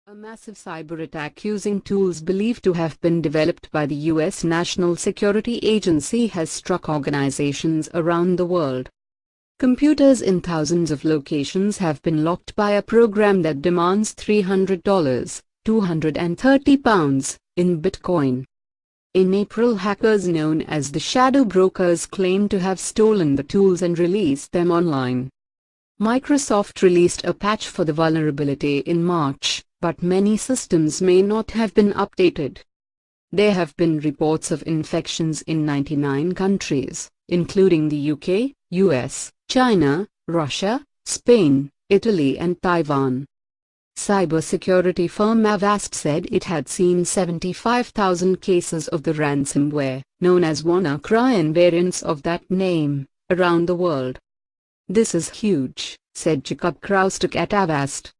A massive cyber attack using tools believed to have been developed by the U.S. National Security Agency has struck organizations around the world. Computers in thousands of locations have been locked by a program that demands $300, £230, in Bitcoin. In April, hackers known as the shadow brokers claimed to have stolen the tools and released them online. Microsoft released a patch for the vulnerability in March, but many systems may not have been updated. There have been reports of infections in 99 countries, including the UK, US, China, Russia, Spain, Italy and Taiwan. Cybersecurity firm Avast said it had seen 75,000 cases of the ransomware, known as WannaCry and variants of that name, around the world. "This is huge," said Jakub Kroustek at Avast.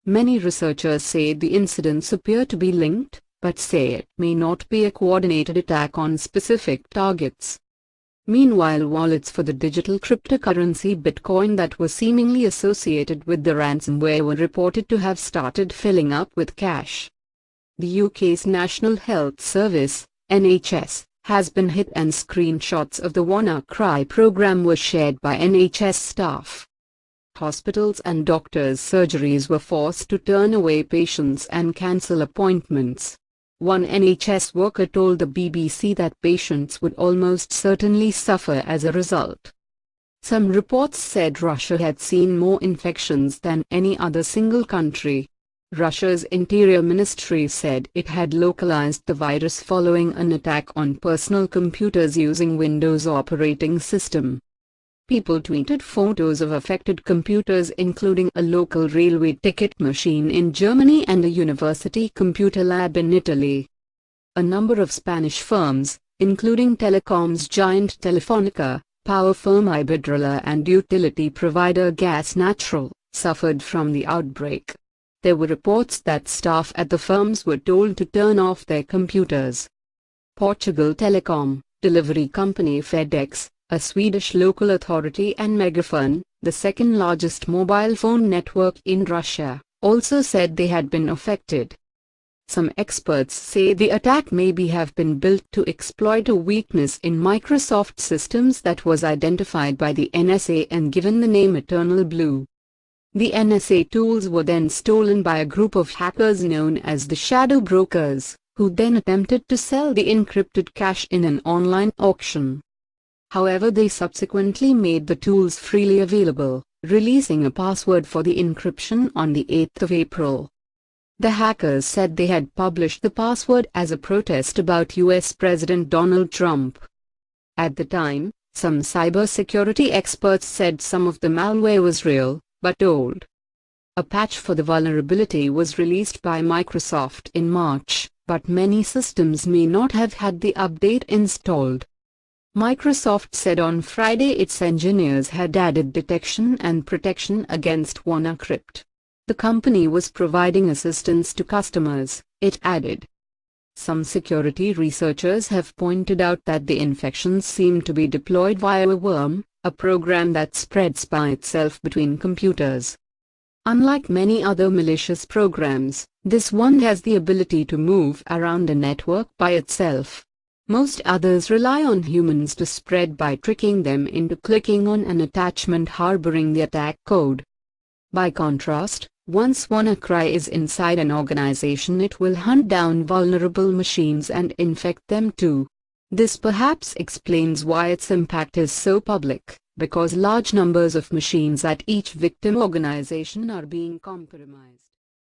Many researchers say the incidents appear to be linked, but say it may not be a coordinated attack on specific targets. Meanwhile, wallets for the digital cryptocurrency Bitcoin that were seemingly associated with the ransomware were reported to have started filling up with cash. The UK's National Health Service, NHS, has been hit and screenshots of the WannaCry program were shared by NHS staff. Hospitals and doctors' surgeries were forced to turn away patients and cancel appointments. One NHS worker told the BBC that patients would almost certainly suffer as a result. Some reports said Russia had seen more infections than any other single country. Russia's Interior Ministry said it had localized the virus following an attack on personal computers using Windows operating system. People tweeted photos of affected computers, including a local railway ticket machine in Germany and a university computer lab in Italy. A number of Spanish firms, including telecoms giant Telefonica, power firm Iberdrola and utility provider Gas Natural, suffered from the outbreak. There were reports that staff at the firms were told to turn off their computers. Portugal Telecom, delivery company FedEx, a Swedish local authority and Megaphone, the second largest mobile phone network in Russia, also said they had been affected. Some experts say the attack may have been built to exploit a weakness in Microsoft systems that was identified by the NSA and given the name Eternal Blue. The NSA tools were then stolen by a group of hackers known as the shadow brokers, who then attempted to sell the encrypted cache in an online auction. However, they subsequently made the tools freely available, releasing a password for the encryption on the 8th of April. The hackers said they had published the password as a protest about US President Donald Trump. At the time, some cybersecurity experts said some of the malware was real, but old. A patch for the vulnerability was released by Microsoft in March, but many systems may not have had the update installed. Microsoft said on Friday its engineers had added detection and protection against WannaCry. The company was providing assistance to customers, it added. Some security researchers have pointed out that the infections seem to be deployed via a worm, a program that spreads by itself between computers. Unlike many other malicious programs, this one has the ability to move around a network by itself. Most others rely on humans to spread by tricking them into clicking on an attachment harboring the attack code. By contrast, once WannaCry is inside an organization, it will hunt down vulnerable machines and infect them too. This perhaps explains why its impact is so public, because large numbers of machines at each victim organization are being compromised.